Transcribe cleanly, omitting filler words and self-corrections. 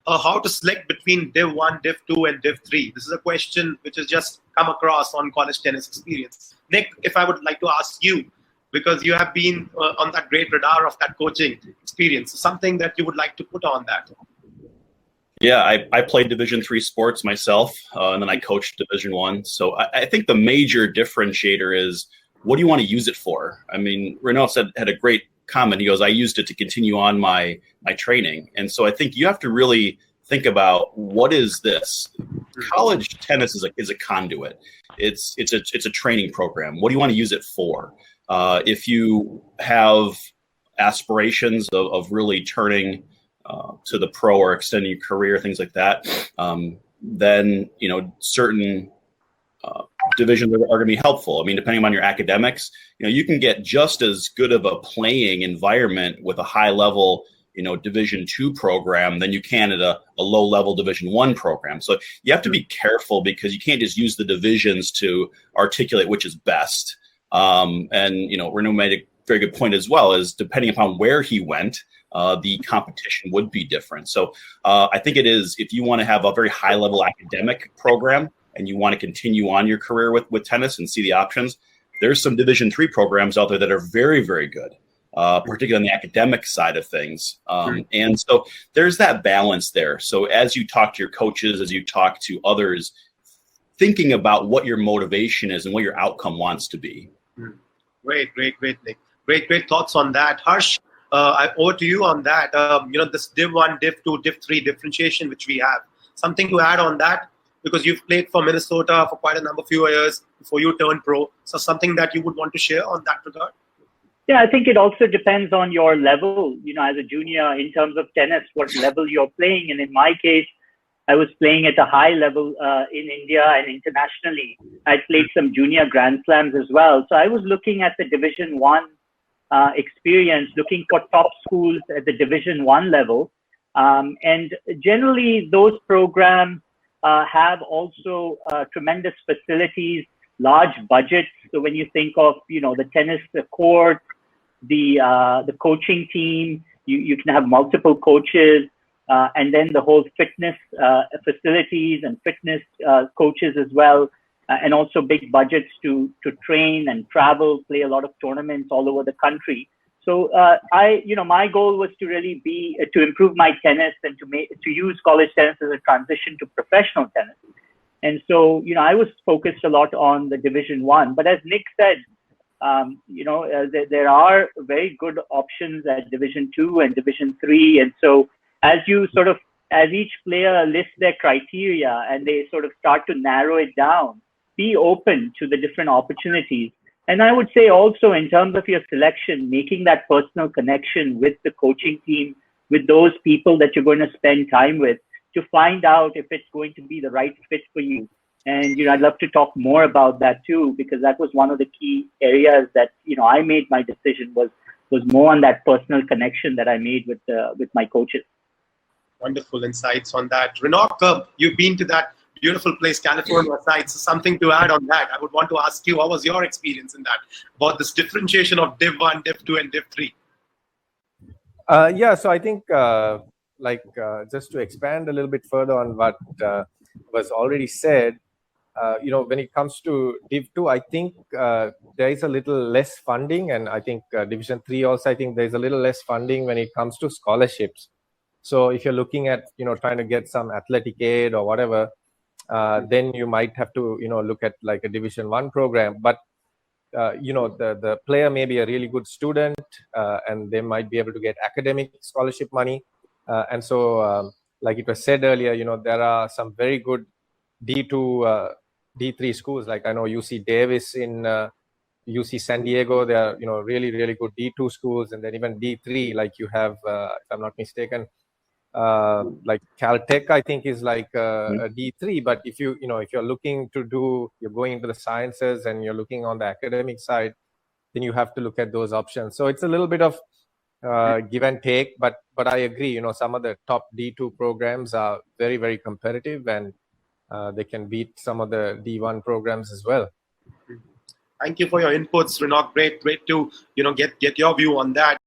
how to select between Div 1, Div 2, and Div 3. This is a question which has just come across on college tennis experience. Nick, if I would like to ask you, because you have been on that great radar of that coaching experience, something that you would like to put on that. Yeah, I played Division III sports myself, and then I coached Division I. So I think the major differentiator is, what do you want to use it for? I mean, Renouk had a great comment. He goes, I used it to continue on my training. And so I think you have to really think about, what is this? College tennis is a conduit. It's a training program. What do you want to use it for? If you have aspirations of really turning to the pro or extending your career, things like that, then certain divisions are going to be helpful. I mean, depending on your academics, you can get just as good of a playing environment with a high level, Division II program than you can at a low level Division I program. So you have to be careful, because you can't just use the divisions to articulate which is best. And Renouk made a very good point as well, is depending upon where he went, the competition would be different. So I think it is, if you want to have a very high level academic program and you want to continue on your career with tennis and see the options, there's some Division III programs out there that are very, very good, particularly on the academic side of things. And so there's that balance there. So as you talk to your coaches, as you talk to others, thinking about what your motivation is and what your outcome wants to be. Great, Nick. Great thoughts on that. Harsh, over to you on that. This Div 1, Div 2, Div 3 differentiation which we have. Something to add on that? Because you've played for Minnesota for quite a few years before you turned pro. So something that you would want to share on that regard? Yeah, I think it also depends on your level, as a junior, in terms of tennis, what level you're playing. And in my case, I was playing at a high level in India and internationally. I played some junior Grand Slams as well. So I was looking at the Division I experience, looking for top schools at the Division I level. And generally, those programs have also tremendous facilities, large budgets. So when you think of, the tennis court, the coaching team, you can have multiple coaches, and then the whole fitness facilities and fitness coaches as well, and also big budgets to train and travel, play a lot of tournaments all over the country. So my goal was to really to improve my tennis and to use college tennis as a transition to professional tennis. And so, I was focused a lot on the Division I. But as Nick said, there are very good options at Division II and Division III. And so as each player lists their criteria and they sort of start to narrow it down, be open to the different opportunities. And I would say also, in terms of your selection, making that personal connection with the coaching team, with those people that you're going to spend time with, to find out if it's going to be the right fit for you. And, I'd love to talk more about that too, because that was one of the key areas that, I made my decision was more on that personal connection that I made with my coaches. Wonderful insights on that. Renouk, you've been to that beautiful place, California side. So something to add on that. I would want to ask you, how was your experience in that, about this differentiation of Div 1, Div 2, and Div 3? So I think, just to expand a little bit further on what was already said, when it comes to Div 2, I think there is a little less funding, and I think Division 3 also, I think there's a little less funding when it comes to scholarships. So if you're looking at, trying to get some athletic aid or whatever, then you might have to, look at like a Division 1 program. But, the player may be a really good student, and they might be able to get academic scholarship money. And so, like it was said earlier, there are some very good D2, D3 schools. Like I know UC Davis in UC San Diego, they are, really, really good D2 schools. And then even D3, like you have, if I'm not mistaken, like Caltech, I think is like a D3. But if you're looking to you're going into the sciences and you're looking on the academic side, then you have to look at those options. So it's a little bit of give and take, but I agree, some of the top D2 programs are very, very competitive, and they can beat some of the D1 programs as well. Thank you for your inputs, Renouk. Great to get your view on that.